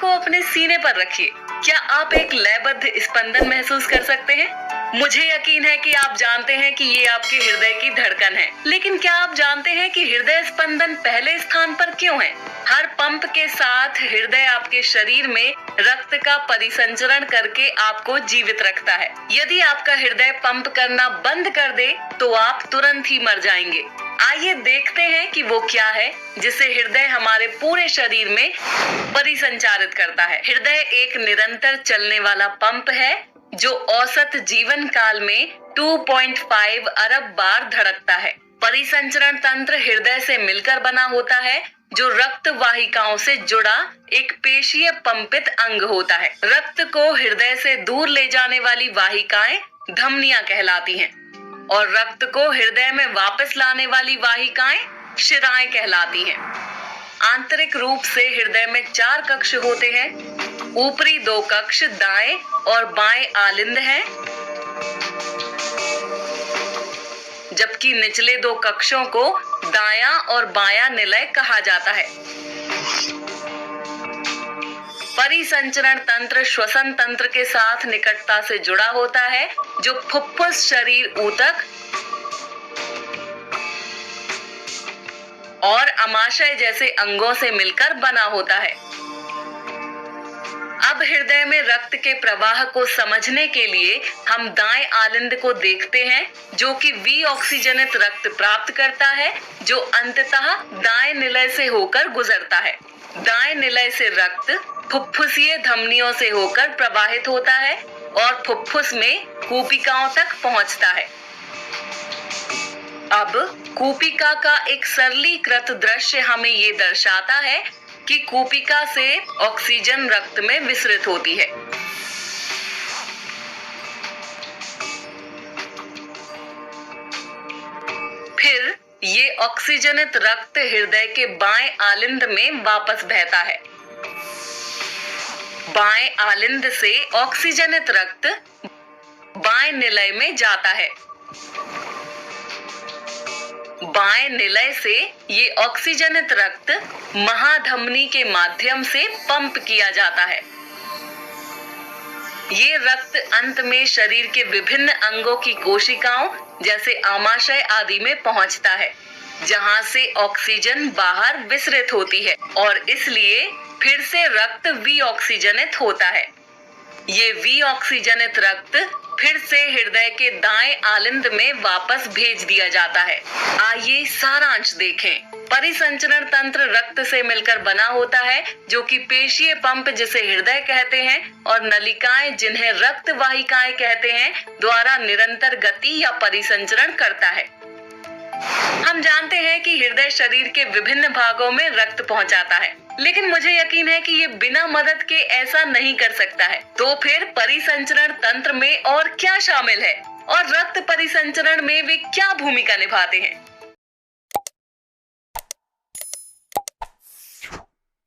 को अपने सीने पर रखिए। क्या आप एक लयबद्ध स्पंदन महसूस कर सकते हैं? मुझे यकीन है कि आप जानते हैं कि ये आपके हृदय की धड़कन है। लेकिन क्या आप जानते हैं कि हृदय स्पंदन पहले स्थान पर क्यों है? हर पंप के साथ हृदय आपके शरीर में रक्त का परिसंचरण करके आपको जीवित रखता है। यदि आपका हृदय पंप करना बंद कर दे तो आप तुरंत ही मर जाएंगे। आइए देखते हैं कि वो क्या है जिसे हृदय हमारे पूरे शरीर में परिसंचारित करता है। हृदय एक निरंतर चलने वाला पंप है जो औसत जीवन काल में 2.5 अरब बार धड़कता है। परिसंचरण तंत्र हृदय से मिलकर बना होता है जो रक्त वाहिकाओं से जुड़ा एक पेशीय पंपित अंग होता है। रक्त को हृदय से दूर ले जाने वाली वाहिकाएं धमनियां कहलाती हैं और रक्त को हृदय में वापस लाने वाली वाहिकाएं शिराएं कहलाती हैं। आंतरिक रूप से हृदय में 4 कक्ष होते हैं। ऊपरी 2 कक्ष दाएं और बाएं आलिंद हैं, जबकि निचले 2 कक्षों को दायां और बायां निलय कहा जाता है। परिसंचरण तंत्र श्वसन तंत्र के साथ निकटता से जुड़ा होता है जो फुफ्फुस, शरीर ऊतक और अमाशय जैसे अंगों से मिलकर बना होता है। अब हृदय में रक्त के प्रवाह को समझने के लिए हम दाएं आलिंद को देखते हैं जो कि विऑक्सीजनित रक्त प्राप्त करता है जो अंततः दाएं निलय से होकर गुजरता है। दाएं निलय से रक्त फुफ्फुसीय धमनियों से होकर प्रवाहित होता है और फुफ्फुस में कूपिकाओं तक पहुंचता है। अब कूपिका का एक सरलीकृत दृश्य हमें ये दर्शाता है कि कूपिका से ऑक्सीजन रक्त में विसरित होती है। फिर ये ऑक्सीजनित रक्त हृदय के बाएं आलिंद में वापस बहता है। बाएं आलिंद से ऑक्सीजनित रक्त बाएं निलय में जाता है। बाएं निलय से ये ऑक्सीजनित रक्त महाधमनी के माध्यम से पंप किया जाता है। ये रक्त अंत में शरीर के विभिन्न अंगों की कोशिकाओं जैसे आमाशय आदि में पहुंचता है, जहां से ऑक्सीजन बाहर विसरित होती है और इसलिए फिर से रक्त विऑक्सीजनित होता है। ये विऑक्सीजनित रक्त फिर से हृदय के दाएं आलिंद में वापस भेज दिया जाता है। आइए सारांश देखें। परिसंचरण तंत्र रक्त से मिलकर बना होता है जो कि पेशीय पंप जिसे हृदय कहते हैं और नलिकाएं जिन्हें रक्त वाहिकाएं कहते हैं द्वारा निरंतर गति या परिसंचरण करता है। हम जानते हैं कि हृदय शरीर के विभिन्न भागों में रक्त पहुंचाता है, लेकिन मुझे यकीन है कि ये बिना मदद के ऐसा नहीं कर सकता है। तो फिर परिसंचरण तंत्र में और क्या शामिल है और रक्त परिसंचरण में वे क्या भूमिका निभाते हैं?